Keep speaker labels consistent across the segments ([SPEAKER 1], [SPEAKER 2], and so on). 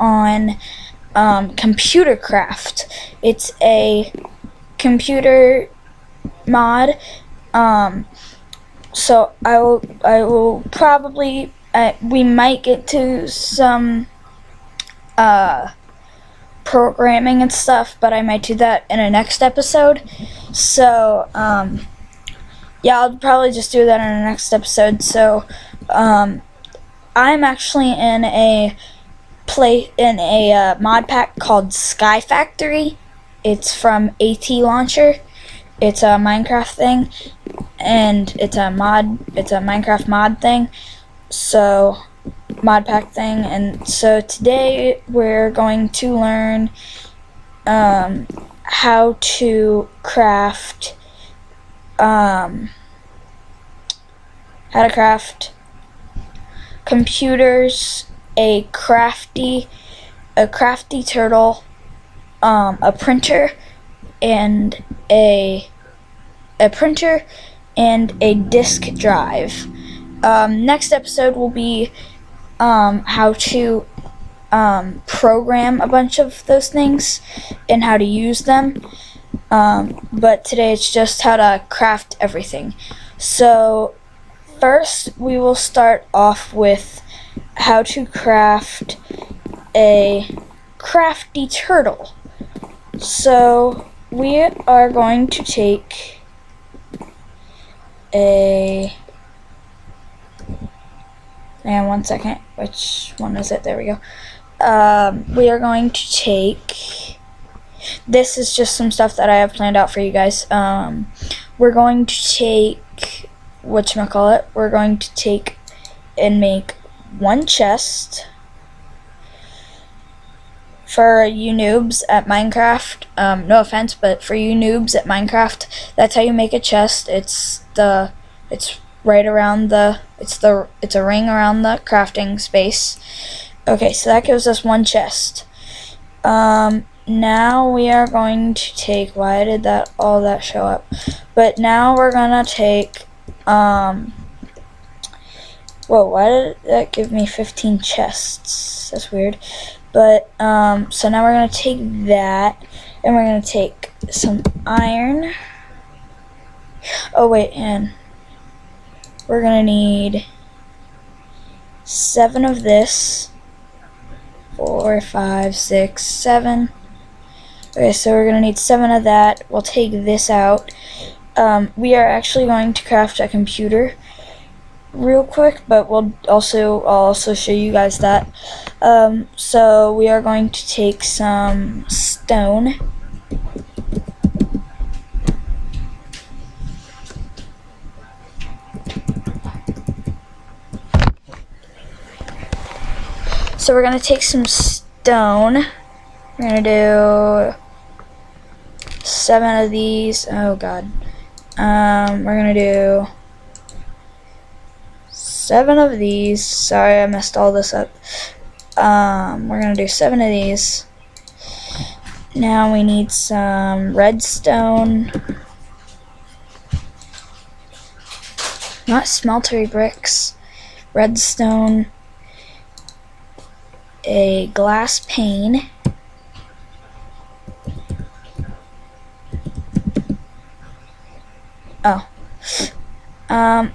[SPEAKER 1] on Computer Craft. It's a computer mod. So I will probably we might get to some programming and stuff, but I might do that in a next episode. So yeah, I'll probably just do that in the next episode. So I'm actually in a mod pack called Sky Factory. It's from AT Launcher. It's a Minecraft thing, and it's a Minecraft mod thing. So mod pack thing. And so today we're going to learn how to craft computers, a crafty turtle, a printer, and a disk drive. Next episode will be how to program a bunch of those things and how to use them. But today it's just how to craft everything. So first we will start off with how to craft a crafty turtle. So we are going to take and 1 second, which one is it? There we go. We are going to take, this is just some stuff that I have planned out for you guys. We're going to take, whatchamacallit, we're going to take and make one chest for you noobs at Minecraft. No offense, but for you noobs at Minecraft, that's how you make a chest. It's right around it's a ring around the crafting space. Okay, so that gives us one chest. Now we are going to take, why did all that show up? But now we're gonna take, whoa, why did that give me 15 chests? That's weird. But, so now we're gonna take that, and we're gonna take some iron. Oh wait, and we're gonna need 7 of this. 4, 5, 6, 7. Okay, so we're gonna need 7 of that. We'll take this out. We are actually going to craft a computer real quick, but I'll also show you guys that. So we are going to take some stone. So we're gonna take some stone. We're gonna do 7 of these. Oh god. We're gonna do 7 of these. Sorry, I messed all this up. We're gonna do 7 of these. Now we need some redstone. Not smeltery bricks. Redstone. A glass pane. Oh.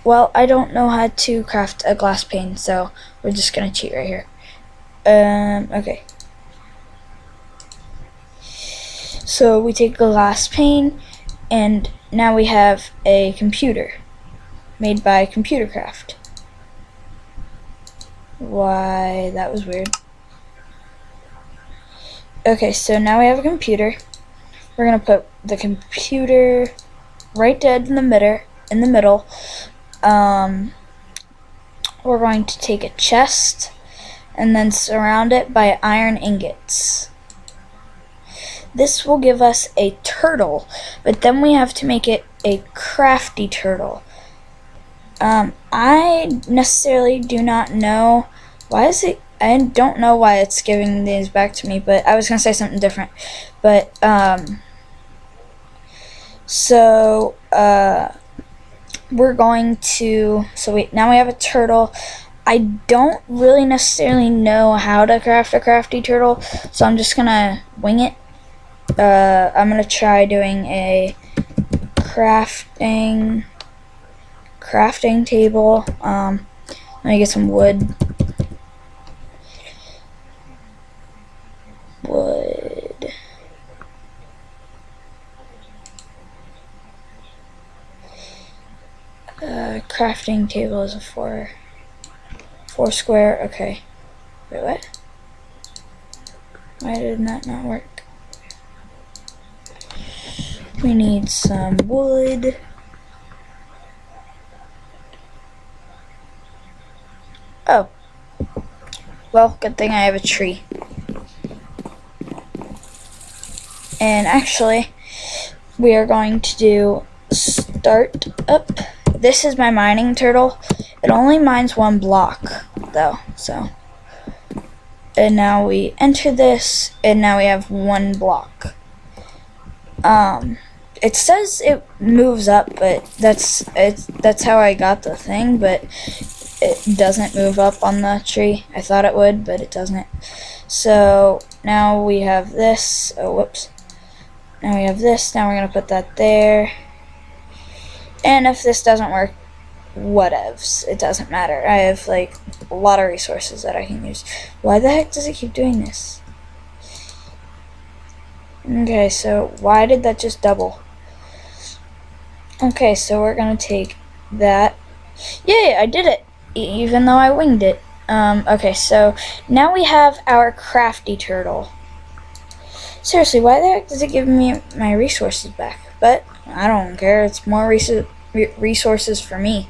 [SPEAKER 1] Well, I don't know how to craft a glass pane, so we're just gonna cheat right here. Okay. So we take a glass pane, and now we have a computer made by Computer Craft. Why, that was weird. Okay, so now we have a computer. We're gonna put the computer right dead in the middle. We're going to take a chest and then surround it by iron ingots. This will give us a turtle, but then we have to make it a crafty turtle. I necessarily do not know why I don't know why it's giving these back to me, but I was gonna say something different. But we're going to, now we have a turtle. I don't really necessarily know how to craft a crafty turtle, so I'm just gonna wing it. I'm gonna try doing a crafting table. Let me get some wood. Crafting table is a four square. Okay. Wait, what? Why did that not work? We need some wood. Oh. Well, good thing I have a tree. And actually, we are going to do start up. This is my mining turtle. It only mines 1 block, though, so. And now we enter this, and now we have 1 block. It says it moves up, but that's how I got the thing, but it doesn't move up on the tree. I thought it would, but it doesn't. So now we have this. Oh, whoops. Now we have this. Now we're going to put that there. And if this doesn't work, whatevs. It doesn't matter. I have, like, a lot of resources that I can use. Why the heck does it keep doing this? Okay, so why did that just double? Okay, so we're going to take that. Yay, I did it! Even though I winged it. Okay, so now we have our crafty turtle. Seriously, why the heck does it give me my resources back? But I don't care, it's more resources for me.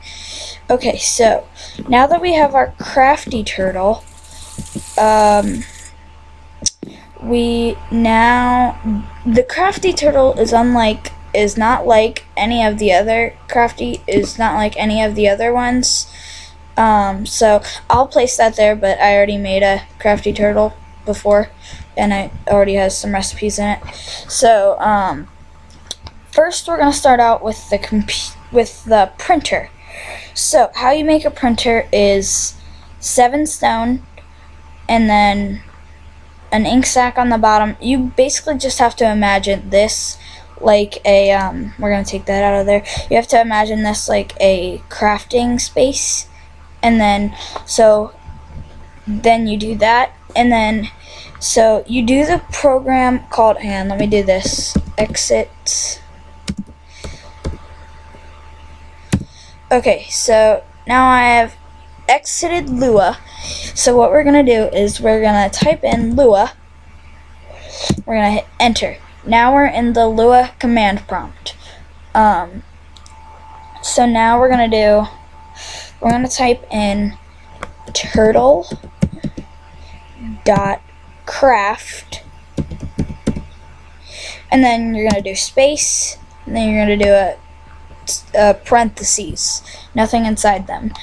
[SPEAKER 1] Okay, so now that we have our crafty turtle, the crafty turtle is not like any of the other ones. So I'll place that there, but I already made a crafty turtle before, and it already has some recipes in it. So first we're gonna start out with the printer. So how you make a printer is 7 stone and then an ink sac on the bottom. You basically just have to imagine this like a we're gonna take that out of there. You have to imagine this like a crafting space, and then then you do that, and then so you do the program called, hang on, let me do this, exit. Okay, so now I have exited Lua. So what we're gonna do is we're gonna type in Lua. We're gonna hit enter. Now we're in the Lua command prompt. So now we're gonna type in turtle.craft, and then you're gonna do space, and then you're gonna do a parentheses, nothing inside them,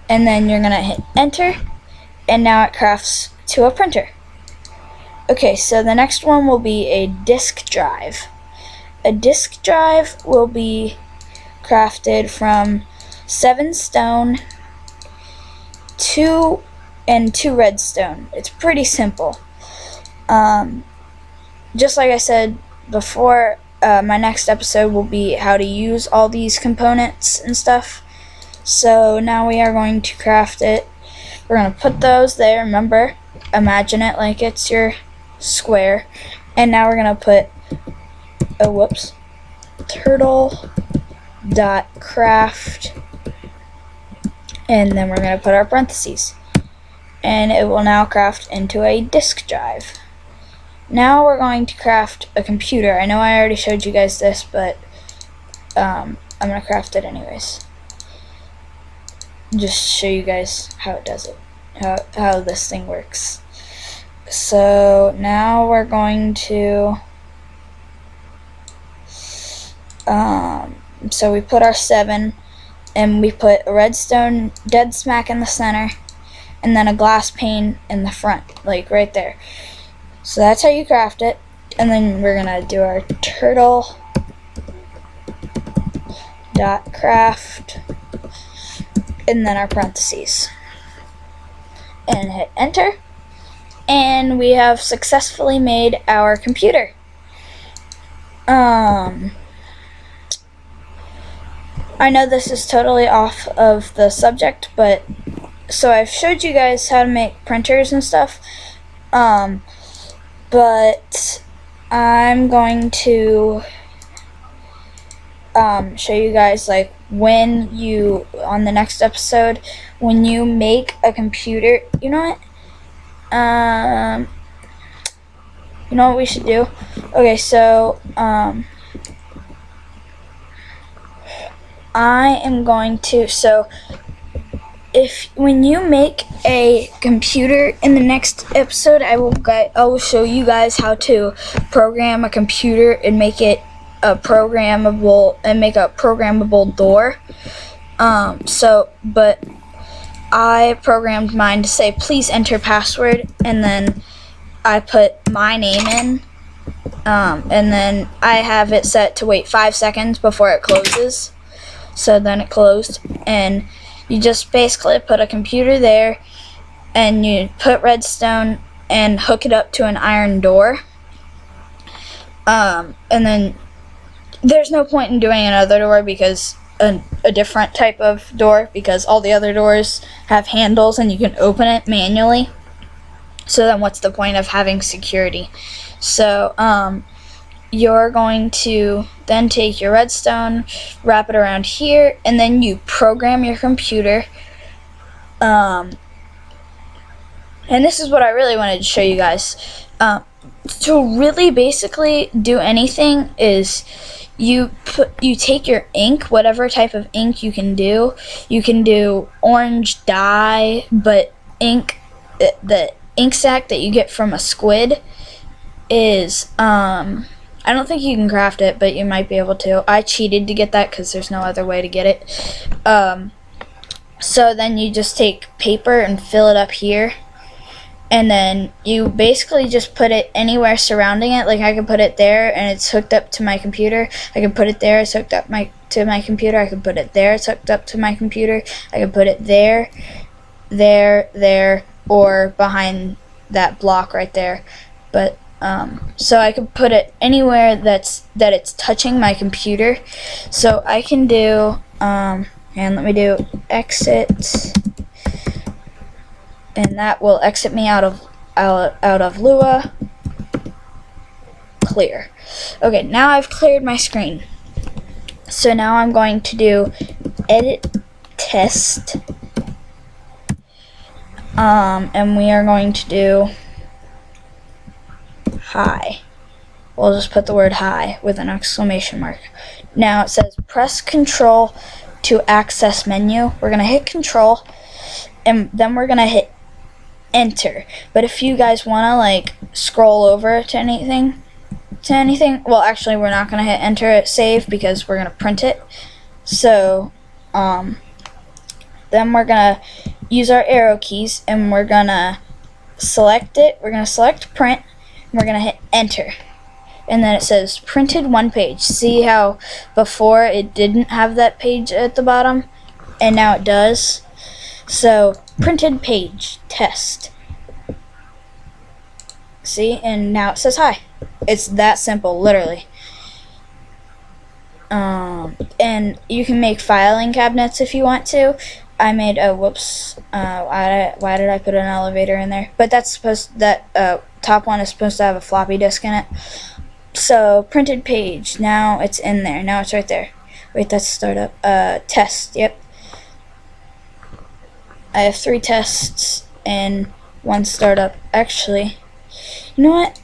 [SPEAKER 1] and then you're gonna hit enter, and now it crafts to a printer. Okay, so the next one will be a disk drive. A disk drive will be crafted from 7 stone, 2 redstone. It's pretty simple. Just like I said before, my next episode will be how to use all these components and stuff. So now we are going to craft it. We're going to put those there. Remember, imagine it like it's your square. And now we're going to put turtle.craft, and then we're going to put our parentheses, and it will now craft into a disk drive. Now we're going to craft a computer. I know I already showed you guys this, but I'm going to craft it anyways. Just show you guys how it does it, how this thing works. So now we're going to so we put our 7, and we put a redstone dead smack in the center, and then a glass pane in the front, like right there. So that's how you craft it. And then we're gonna do our turtle.craft, and then our parentheses. and hit enter. And we have successfully made our computer. I know this is totally off of the subject, but so I've showed you guys how to make printers and stuff, but I'm going to show you guys, like, when you, on the next episode, when you make a computer, you know what we should do? Okay, so I am going to, so when you make a computer in the next episode, I will show you guys how to program a computer and make it a programmable door. But I programmed mine to say please enter password, and then I put my name in, and then I have it set to wait 5 seconds before it closes. So then it closed, and you just basically put a computer there, and you put redstone and hook it up to an iron door. And then there's no point in doing another door, because a different type of door, because all the other doors have handles and you can open it manually. So then what's the point of having security? So you're going to then take your redstone, wrap it around here, and then you program your computer. And this is what I really wanted to show you guys. To really basically do anything is you take your ink, whatever type of ink you can do. You can do orange dye, but ink, the ink sac that you get from a squid is I don't think you can craft it, but you might be able to. I cheated to get that because there's no other way to get it. So then you just take paper and fill it up here, and then you basically just put it anywhere surrounding it. Like, I can put it there and it's hooked up to my computer. I can put it there, it's hooked up to my computer. I can put it there, it's hooked up to my computer. I can put it there, or behind that block right there. But so I could put it anywhere that it's touching my computer. So I can do and let me do exit, and that will exit me out of Lua. Clear. Okay, now I've cleared my screen. So now I'm going to do edit test, and we are going to do hi. We'll just put the word hi with an exclamation mark. Now it says press Control to access menu. We're gonna hit Control, and then we're gonna hit enter. But if you guys wanna like scroll over to anything, well, actually we're not gonna hit enter at save because we're gonna print it. So then we're gonna use our arrow keys, and we're gonna select it. We're gonna select print, and we're gonna hit enter, and then it says printed one page. See how before it didn't have that page at the bottom, and now it does? So printed page test. See, and now it says hi. It's that simple, literally. And you can make filing cabinets if you want to. I made a whoops. Why did I put an elevator in there? But that's top one is supposed to have a floppy disk in it. So printed page. Now it's in there. Now it's right there. Wait, that's startup. Test. Yep. I have 3 tests and 1 startup. Actually, you know what?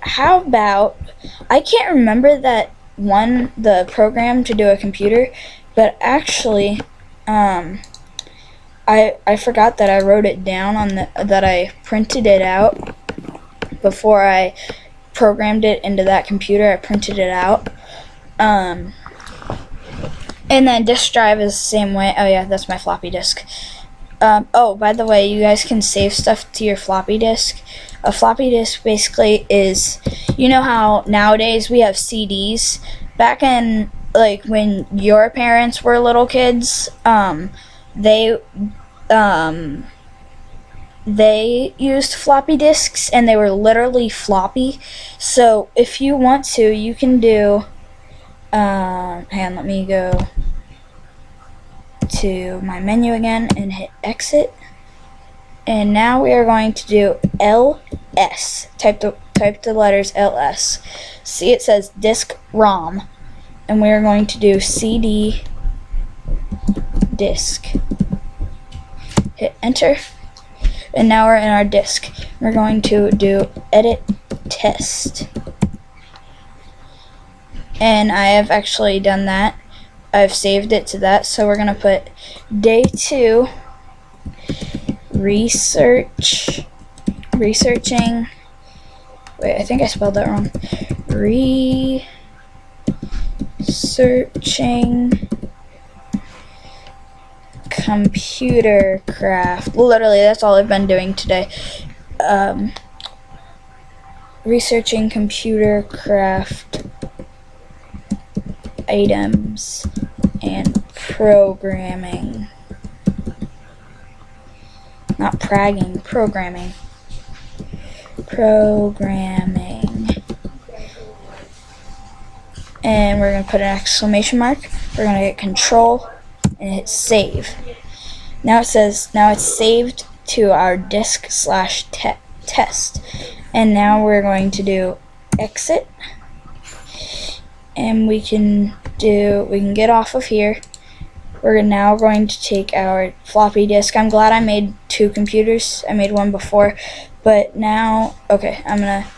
[SPEAKER 1] How about, I can't remember that the program to do a computer, but actually, I forgot that I wrote it down that I printed it out before I programmed it into that computer. I printed it out. And then disk drive is the same way. Oh yeah, that's my floppy disk. Oh, by the way, you guys can save stuff to your floppy disk. A floppy disk basically is, you know how nowadays we have CDs? Back in, like, when your parents were little kids, they they used floppy disks and they were literally floppy. So if you want to, you can do, hang on, let me go to my menu again and hit exit. And now we are going to do LS. Type the letters LS. See, it says disk ROM. And we are going to do CD disk. Hit enter. And now we're in our disk. We're going to do edit test. And I have actually done that. I've saved it to that. So we're going to put day 2 researching. Wait, I think I spelled that wrong. Researching computer craft. Literally, that's all I've been doing today. Researching computer craft items and programming. Not pragging, programming. And we're going to put an exclamation mark. We're going to hit control and hit save. Now it says, now it's saved to our disk/test. And now we're going to do exit. And we can get off of here. We're now going to take our floppy disk. I'm glad I made 2 computers. I made one before. But now, okay, I'm going to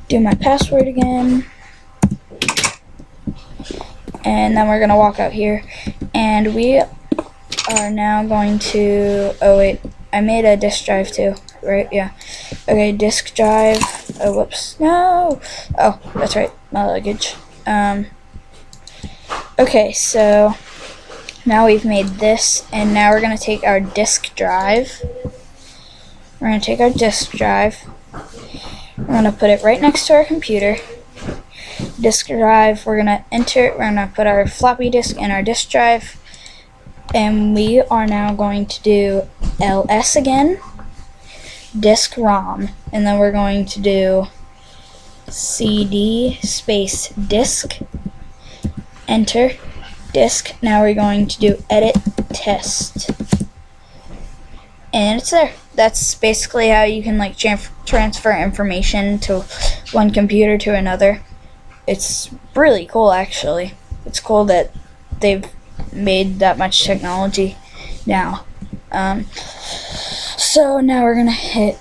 [SPEAKER 1] do my password again. And then we're going to walk out here. And we are now going to, oh wait, I made a disk drive too, right? Yeah. Okay, disk drive. Oh, whoops. No. Oh, that's right. My luggage. Okay, so now we've made this, and now we're going to take our disk drive. We're going to take our disk drive. We're going to put it right next to our computer. Disk drive, we're going to enter, we're going to put our floppy disk in our disk drive. And we are now going to do LS again. Disk ROM. And then we're going to do CD space disk. Enter. Disk. Now we're going to do edit test. And it's there. That's basically how you can like transfer information to one computer to another. It's really cool, actually. It's cool that they've made that much technology now. So now we're gonna hit.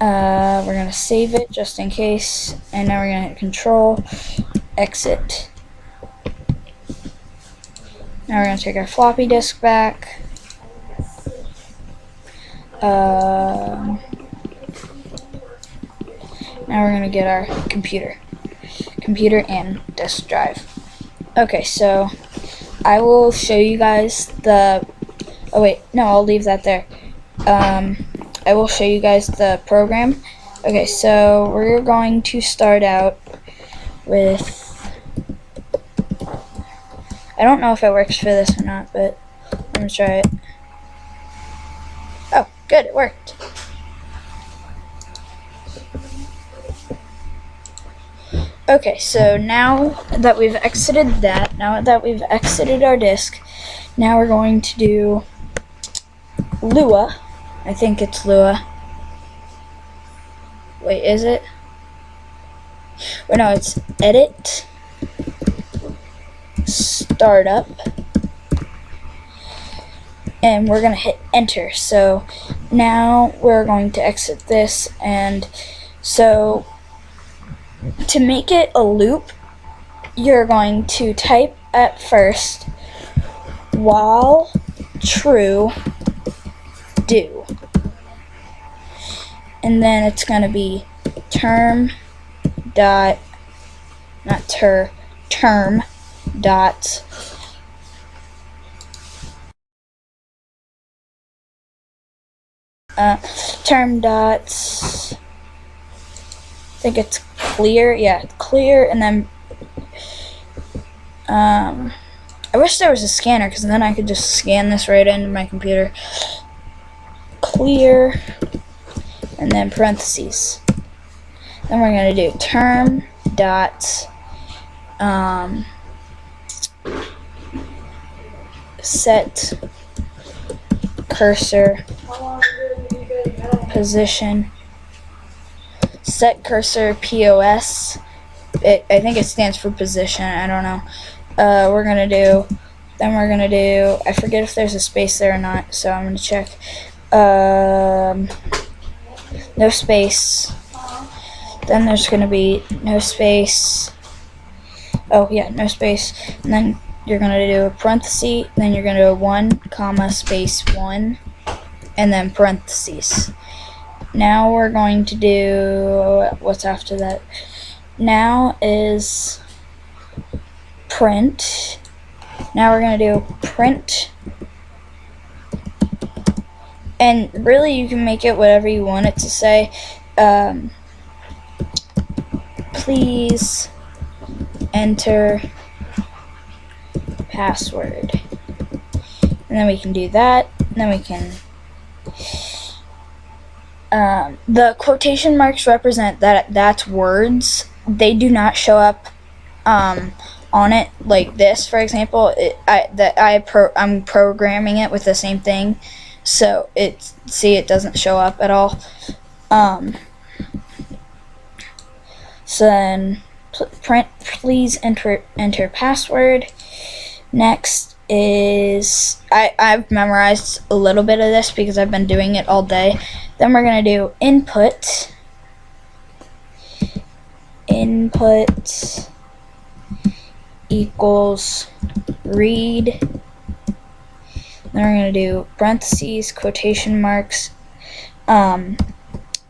[SPEAKER 1] We're gonna save it just in case, and now we're gonna hit Control, exit. Now we're gonna take our floppy disk back. Now we're going to get our computer and disk drive. Okay, so I will show you guys the, oh wait, no, I'll leave that there. I will show you guys the program. Okay, so we're going to start out with, I don't know if it works for this or not, but I'm going to try it. Oh, good, it worked. Okay, so now that we've exited that, now that we've exited our disk, now we're going to do Lua. I think it's Lua. Wait, is it? Or no, it's Edit, Startup, and we're going to hit Enter. So now we're going to exit this, and so to make it a loop, you're going to type at first while true do, and then it's going to be term dot term dot I think it's clear, yeah, clear, and then I wish there was a scanner, because then I could just scan this right into my computer. clear, and then parentheses. Then we're going to do term dot set cursor position. Set cursor POS. I think it stands for position. I don't know. We're gonna do. I forget if there's a space there or not, so I'm gonna check. No space. Then there's gonna be no space. Oh yeah, no space. And then you're gonna do a parenthesis. Then you're gonna do 1, comma, space 1, and then parentheses. Now we're going to do what's after that. Now is print. Now we're going to do print. And really you can make it whatever you want it to say. Please enter password. And then we can do that. And then we can... the quotation marks represent that's words. They do not show up on it like this, for example. I'm programming it with the same thing, so it doesn't show up at all. So then print please enter password. Next is I've memorized a little bit of this because I've been doing it all day. Then we're going to do input equals read. Then we're going to do parentheses, quotation marks,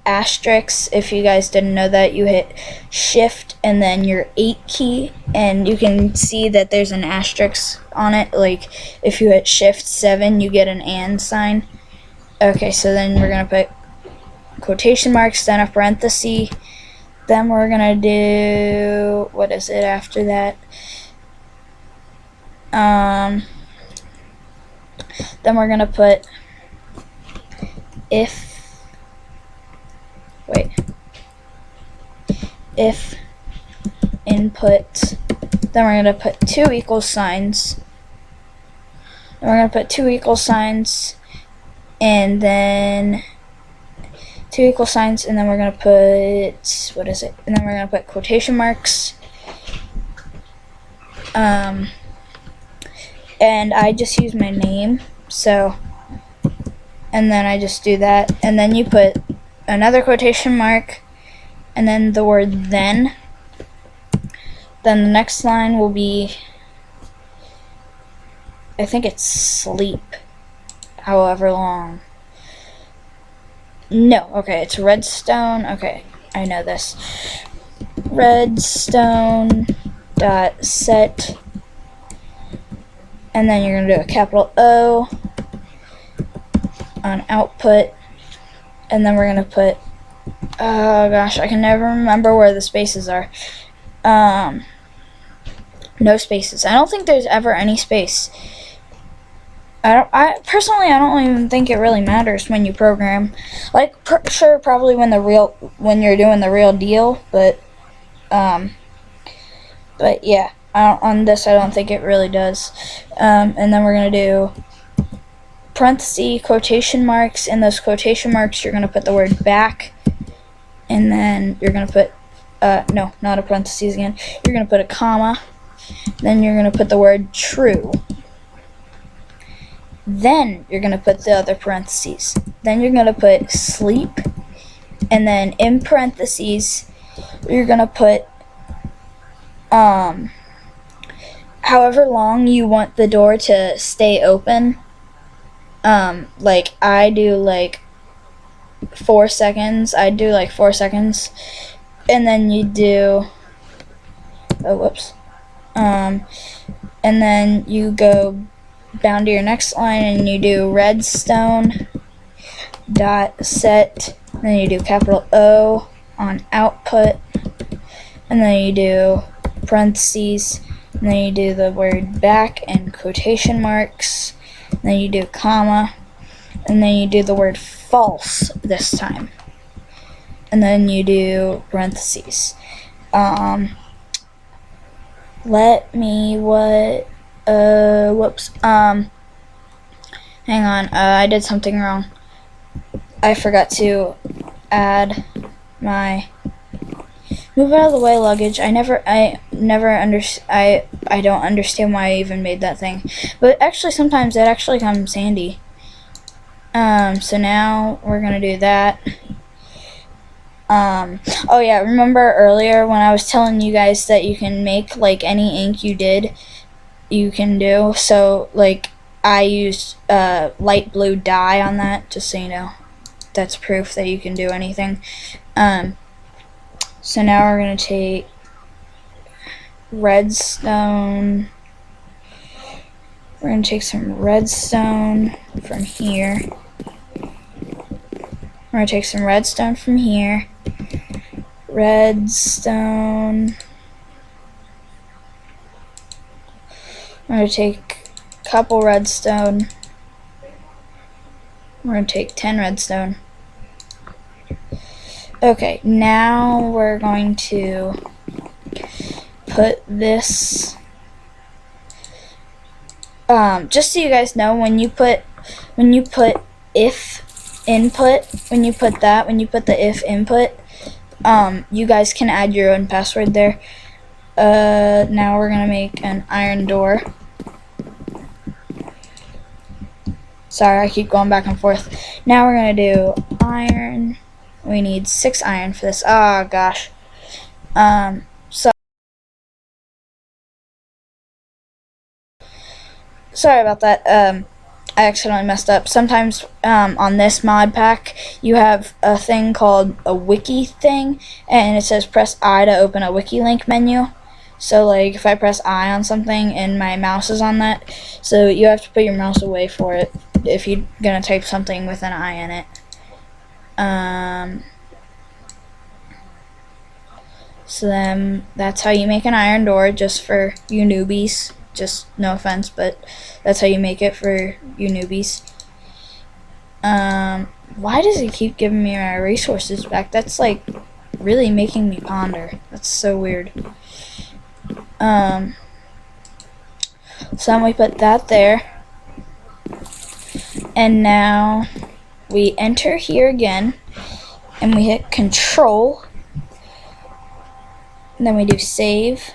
[SPEAKER 1] asterisks. If you guys didn't know that, you hit shift and then your 8 key, and you can see that there's an asterisk on it. Like if you hit shift 7, you get an and sign. Okay, so then we're going to put quotation marks, then a parenthesis. Then we're gonna do, what is it after that? Then we're gonna put if input. Then we're gonna put 2 equal signs. Then we're gonna put 2 equal signs, and then 2 equal signs, and then we're going to put, what is it? And then we're going to put quotation marks. And I just use my name, so, and then I just do that. And then you put another quotation mark, and then the word then. Then the next line will be, I think it's sleep, however long. No, okay, it's redstone. Okay, I know this. Redstone dot set, and then you're gonna do a capital O on output, and then we're gonna put, oh gosh, I can never remember where the spaces are. No spaces. I don't think there's ever any space. I personally don't even think it really matters when you program. Like, sure, probably when you're doing the real deal, but yeah, on this I don't think it really does. And then we're gonna do parenthesis, quotation marks. In those quotation marks, you're gonna put the word back, and then you're gonna put no, not a parenthesis again. You're gonna put a comma. Then you're gonna put the word true. Then you're going to put the other parentheses. Then you're going to put sleep. And then in parentheses, you're going to put however long you want the door to stay open. Like I do like 4 seconds. I do like 4 seconds. And then you do, oh, whoops. And then you go down to your next line and you do redstone dot set, then you do capital O on output, and then you do parentheses, and then you do the word back and quotation marks, and then you do comma, and then you do the word false this time. And then you do parentheses. Whoops. Hang on, I did something wrong. I forgot to add my move out of the way luggage. I don't understand why I even made that thing. But actually sometimes it actually comes handy. So now we're gonna do that. Oh yeah, remember earlier when I was telling you guys that you can make like any ink you can do. So like I used light blue dye on that, just so you know. That's proof that you can do anything. So now we're going to take redstone. We're going to take some redstone from here. We're going to take some redstone from here. Redstone. We're going to take a couple redstone. We're going to take 10 redstone. Okay, now we're going to put this, just so you guys know, when you put if input, when you put the if input, you guys can add your own password there. Now we're going to make an iron door. Sorry, I keep going back and forth. Now we're going to do iron. We need 6 iron for this. Oh gosh. Sorry about that. I accidentally messed up. Sometimes on this mod pack you have a thing called a wiki thing, and it says press I to open a wiki link menu. So like if I press I on something and my mouse is on that, so you have to put your mouse away for it if you're gonna type something with an I in it. So then that's how you make an iron door, just for you newbies. Just no offense, but that's how you make it for you newbies. Why does it keep giving me my resources back? That's like really making me ponder. That's so weird. So then we put that there, and now we enter here again, and we hit Control, and then we do save,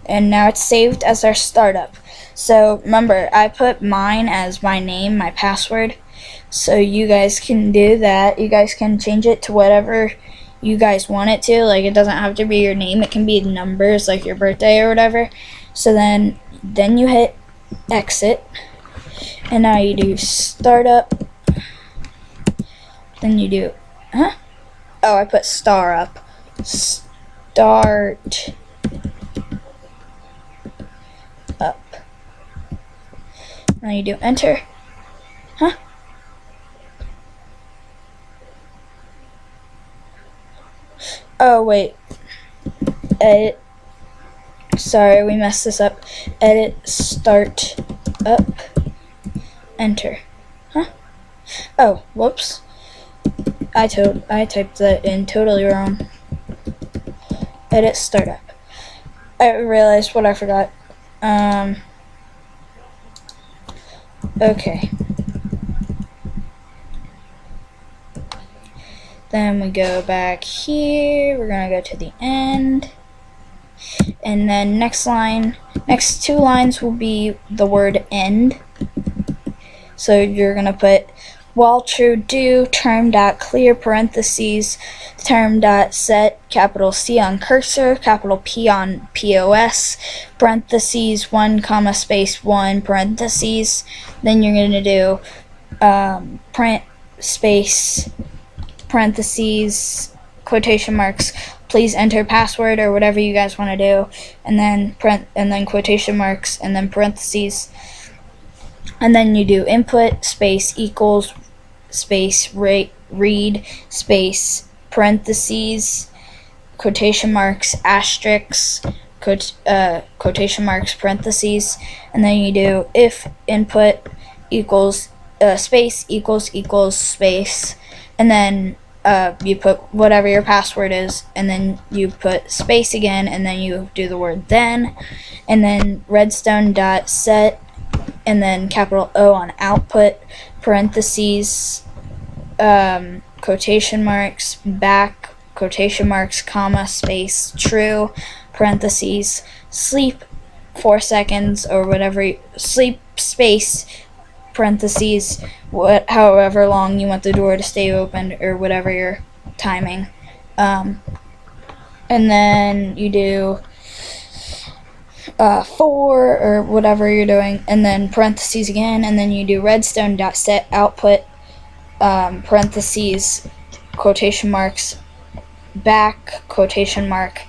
[SPEAKER 1] and now it's saved as our startup. So remember, I put mine as my name, my password, so you guys can do that. You guys can change it to whatever you guys want it to. Like, it doesn't have to be your name, it can be numbers, like your birthday or whatever. So then you hit exit, and now you do startup, then you do oh, I put star up, start up. Now you do enter. Oh wait, edit, sorry, we messed this up. Edit, start up, enter. Oh, whoops, I typed that in totally wrong. Edit, startup. I realized what I forgot. Okay. Then we go back here. We're gonna go to the end. And then next two lines will be the word end. So you're gonna put while true do term.clear parentheses term.set capital C on cursor, capital P on POS, parentheses 1 comma space 1 parentheses. Then you're gonna do print space parentheses quotation marks, please enter password or whatever you guys want to do, and then quotation marks and then parentheses, and then you do input space equals space read space parentheses quotation marks asterisks quotation marks parentheses, and then you do if input equals space equals space, and then you put whatever your password is, and then you put space again, and then you do the word then, and then redstone dot set, and then capital O on output, parentheses, quotation marks, back, quotation marks, comma, space, true, parentheses, sleep 4 seconds or whatever, sleep space, parentheses, however long you want the door to stay open or whatever your timing. And then you do 4 or whatever you're doing, and then parentheses again, and then you do redstone dot set output, parentheses, quotation marks, back, quotation mark,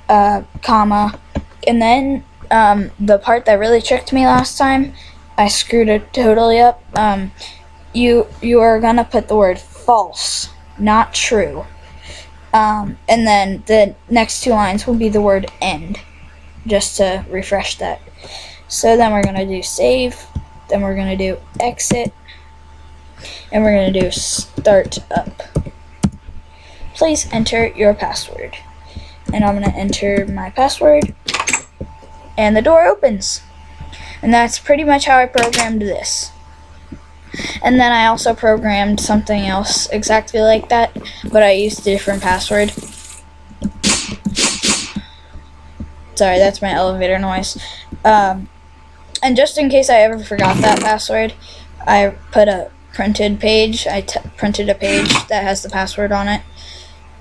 [SPEAKER 1] comma, and then the part that really tricked me last time, I screwed it totally up. You are gonna put the word false, not true, and then the next 2 lines will be the word end, just to refresh that. So then we're gonna do save, then we're gonna do exit, and we're gonna do start up. Please enter your password, and I'm gonna enter my password, and the door opens. And that's pretty much how I programmed this. And then I also programmed something else exactly like that, but I used a different password. Sorry, that's my elevator noise. And just in case I ever forgot that password, I put a printed page. I printed a page that has the password on it.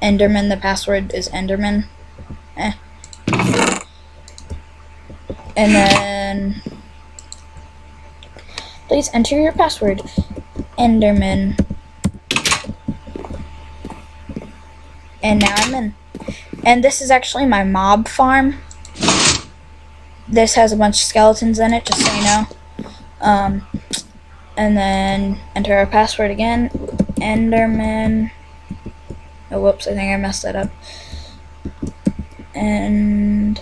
[SPEAKER 1] Enderman, the password is Enderman. And then please enter your password, Enderman. And now I'm in. And this is actually my mob farm. This has a bunch of skeletons in it, just so you know. And then enter our password again, Enderman. Oh, whoops, I think I messed that up. Enderman,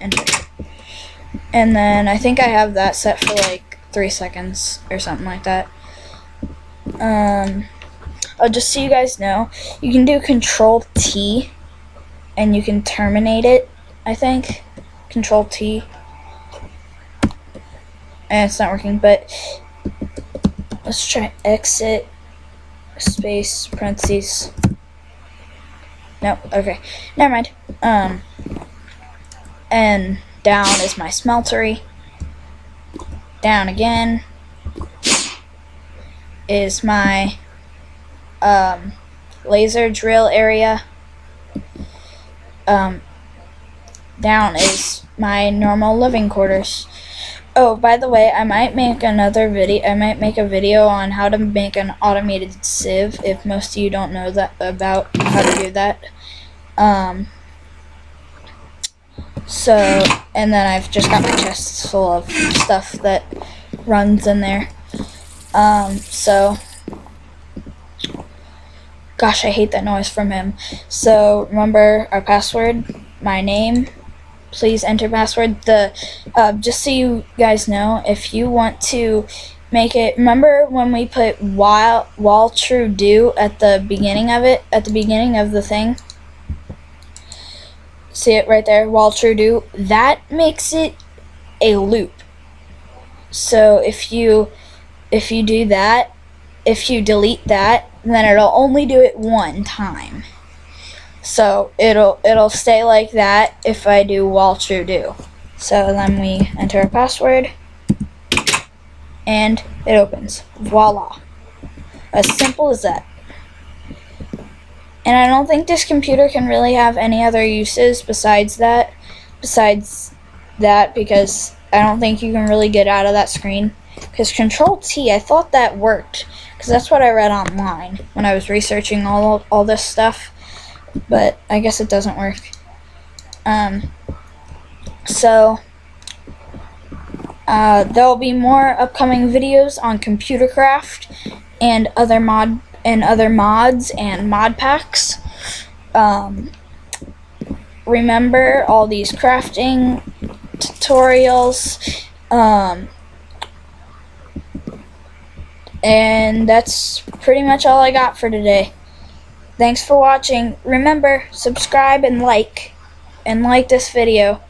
[SPEAKER 1] enter. And then I think I have that set for like 3 seconds or something like that. Just so you guys know, you can do Control T and you can terminate it, I think. Control T. And it's not working, but let's try exit, space, parentheses. Nope, okay. Never mind. And down is my smeltery. Down again is my laser drill area. Down is my normal living quarters. Oh, by the way, I might make another video. I might make a video on how to make an automated sieve if most of you don't know that about how to do that. So, and then I've just got my chests full of stuff that runs in there. So, gosh, I hate that noise from him. So, remember our password, my name. Please enter password. Just so you guys know, if you want to make it, remember when we put while true do at the beginning of it, at the beginning of the thing? See it right there, while true do? That makes it a loop. So if you do that, if you delete that, then it'll only do it 1 time. So it'll stay like that if I do while true do. So then we enter our password and it opens. Voila. As simple as that. And I don't think this computer can really have any other uses besides that, because I don't think you can really get out of that screen. Because Control T, I thought that worked, because that's what I read online when I was researching all this stuff. But I guess it doesn't work. So there'll be more upcoming videos on Computercraft and other mods and mod packs. Remember all these crafting tutorials, And that's pretty much all I got for today. Thanks for watching. Remember, subscribe and like this video.